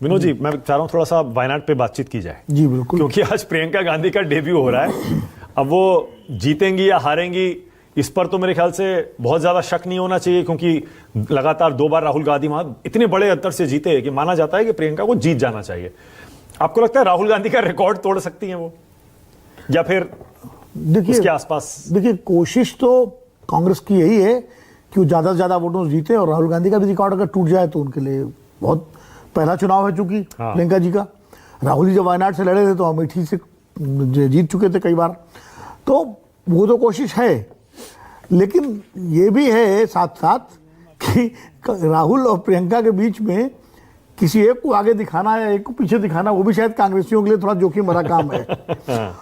विनोद जी, मैं चाह रहा हूं थोड़ा सा वायनाड पे बातचीत की जाए। जी बिल्कुल, क्योंकि आज प्रियंका गांधी का डेब्यू हो रहा है। अब वो जीतेंगी या हारेंगी इस पर तो मेरे ख्याल से बहुत ज्यादा शक नहीं होना चाहिए, क्योंकि लगातार 2 बार राहुल गांधी वहां इतने बड़े अंतर से जीते कि माना जाता है कि प्रियंका को जीत जाना चाहिए। आपको लगता है राहुल गांधी का रिकॉर्ड तोड़ सकती हैं वो, या फिर उसके आसपास? देखिए, कोशिश तो कांग्रेस की यही है कि वो ज्यादा से ज्यादा वोटों से जीते, और राहुल गांधी का भी रिकॉर्ड अगर टूट जाए तो उनके लिए बहुत पहला चुनाव है। चूंकि प्रियंका जी का, राहुल जी जब वायनाड से लड़े थे तो अमेठी से जीत चुके थे कई बार, तो वो तो कोशिश है। लेकिन ये भी है साथ साथ कि राहुल और प्रियंका के बीच में किसी एक को आगे दिखाना या एक को पीछे दिखाना, वो भी शायद कांग्रेसियों के लिए थोड़ा जोखिम भरा काम है।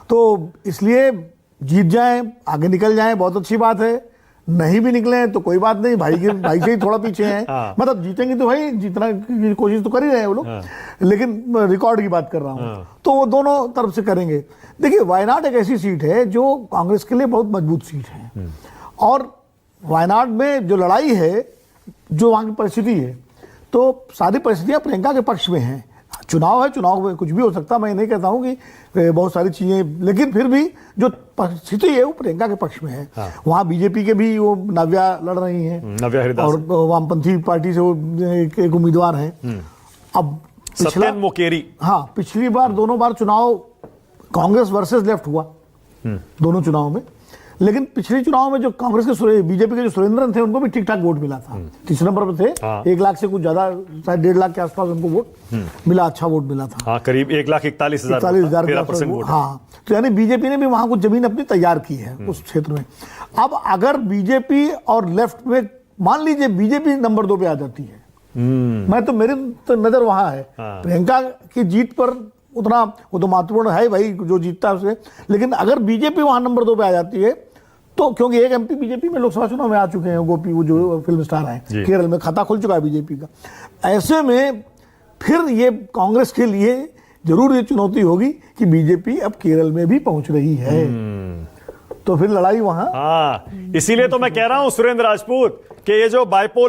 तो इसलिए जीत जाएं, आगे निकल जाएं, बहुत अच्छी बात है। नहीं भी निकले तो कोई बात नहीं, भाई से ही थोड़ा पीछे हैं। मतलब जीतेंगे तो भाई, जीतना की कोशिश तो कर ही रहे हैं वो लोग, लेकिन रिकॉर्ड की बात कर रहा हूं। तो वो दोनों तरफ से करेंगे। देखिए, वायनाड एक ऐसी सीट है जो कांग्रेस के लिए बहुत मजबूत सीट है, और वायनाड में जो लड़ाई है, जो वहां की परिस्थिति है, तो सारी परिस्थितियां प्रियंका के पक्ष में हैं। चुनाव है, चुनाव में कुछ भी हो सकता है, मैं नहीं कहता हूं कि बहुत सारी चीजें, लेकिन फिर भी जो स्थिति है वो प्रियंका के पक्ष में है। वहां बीजेपी के भी वो नव्या लड़ रही हैं, नव्या हरिदास, और वामपंथी पार्टी से वो एक उम्मीदवार है। अब सत्येन मोकेरी, हाँ, पिछली बार दोनों बार चुनाव कांग्रेस वर्सेस लेफ्ट हुआ दोनों चुनाव में, लेकिन पिछले चुनाव में जो कांग्रेस के बीजेपी के जो सुरेंद्रन थे उनको भी ठीक ठाक वोट मिला था। तीसरे नंबर पर थे। 1 लाख से कुछ ज्यादा, शायद 1.5 लाख के आसपास उनको वोट मिला, अच्छा वोट मिला था। हाँ, करीब 1,41,000 वोट। हाँ, तो यानी बीजेपी ने भी वहां कुछ जमीन अपनी तैयार की है उस क्षेत्र में। अब अगर बीजेपी और लेफ्ट में, मान लीजिए बीजेपी नंबर 2 पे आ जाती है, मैं तो मेरी तो नजर वहां है। प्रियंका की जीत पर उतना वो तो महत्वपूर्ण है भाई, जो जीतता है उसे, लेकिन अगर बीजेपी वहां नंबर 2 पे आ जाती है तो, क्योंकि एक एमपी बीजेपी में लोकसभा चुनाव में आ चुके हैं, गोपी, वो जो फिल्म स्टार हैं, केरल में खाता खुल चुका है बीजेपी का। ऐसे में फिर ये कांग्रेस के लिए जरूर ये चुनौती होगी कि बीजेपी अब केरल में भी पहुंच रही है, तो फिर लड़ाई वहां। इसीलिए तो मैं कह रहा हूं सुरेंद्र राजपूत कि ये जो बाइपोल